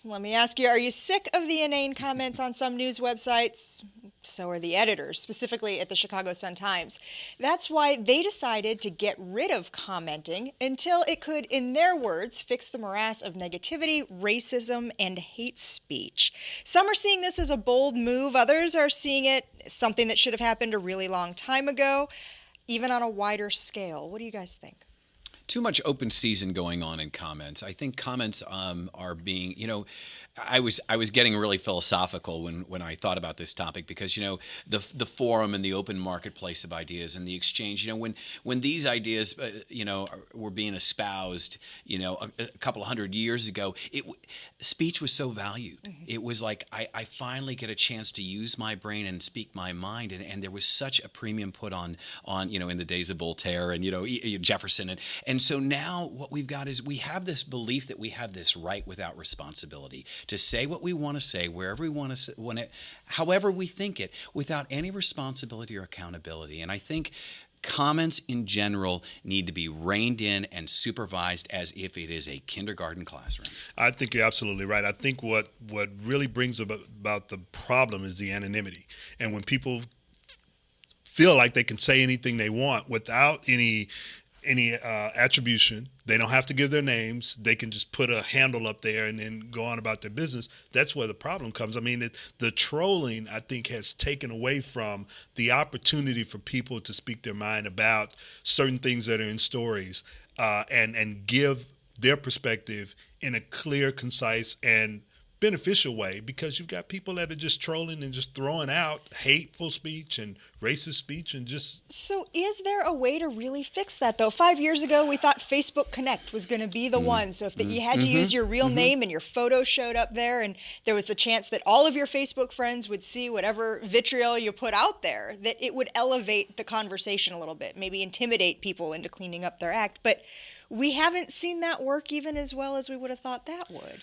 Let me ask you, are you sick of the inane comments on some news websites? So are the editors, specifically at the Chicago Sun-Times. That's why they decided to get rid of commenting until it could, in their words, fix the morass of negativity, racism, and hate speech. Some are seeing this as a bold move. Others are seeing it as something that should have happened a really long time ago, even on a wider scale. What do you guys think? Too much open season going on in comments. I think comments are being, I was getting really philosophical when I thought about this topic because the forum and the open marketplace of ideas and the exchange. When these ideas were being espoused, a couple of hundred years ago, speech was so valued. Mm-hmm. It was like I finally get a chance to use my brain and speak my mind, and there was such a premium put on in the days of Voltaire and Jefferson and so now what we've got is we have this belief that we have this right without responsibility to say what we want to say, wherever we want to, however we think it, without any responsibility or accountability. And I think comments in general need to be reined in and supervised as if it is a kindergarten classroom. I think you're absolutely right. I think what really brings about the problem is the anonymity. And when people feel like they can say anything they want without any attribution, they don't have to give their names. They can just put a handle up there and then go on about their business. That's where the problem comes. I mean, the trolling, I think, has taken away from the opportunity for people to speak their mind about certain things that are in stories and give their perspective in a clear, concise, and beneficial way, because you've got people that are just trolling and just throwing out hateful speech and racist speech and just... So is there a way to really fix that, though? 5 years ago, we thought Facebook Connect was going to be the one. So if you had to use your real name and your photo showed up there, and there was the chance that all of your Facebook friends would see whatever vitriol you put out there, that it would elevate the conversation a little bit, maybe intimidate people into cleaning up their act. But we haven't seen that work even as well as we would have thought that would.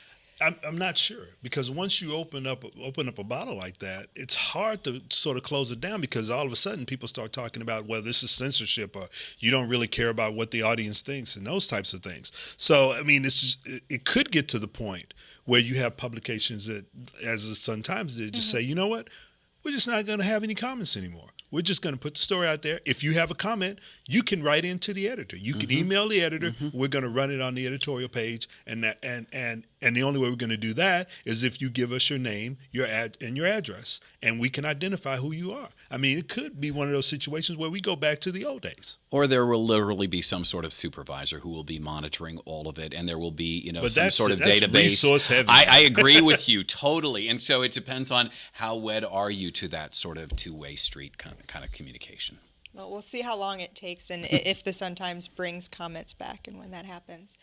I'm not sure, because once you open up a bottle like that, it's hard to sort of close it down, because all of a sudden people start talking about, well, this is censorship, or you don't really care about what the audience thinks, and those types of things. So, I mean, it could get to the point where you have publications that, as the Sun-Times did, just say, you know what, we're just not going to have any comments anymore. We're just going to put the story out there. If you have a comment, you can write into the editor. You can email the editor. We're going to run it on the editorial page, and the only way we're going to do that is if you give us your name, your and your address, and we can identify who you are. I mean, it could be one of those situations where we go back to the old days. Or there will literally be some sort of supervisor who will be monitoring all of it, and there will be, some sort of database. Resource heavy. I agree with you totally, and so it depends on how wed are you to that sort of two-way street kind of communication. Well, we'll see how long it takes and if the Sun-Times brings comments back and when that happens.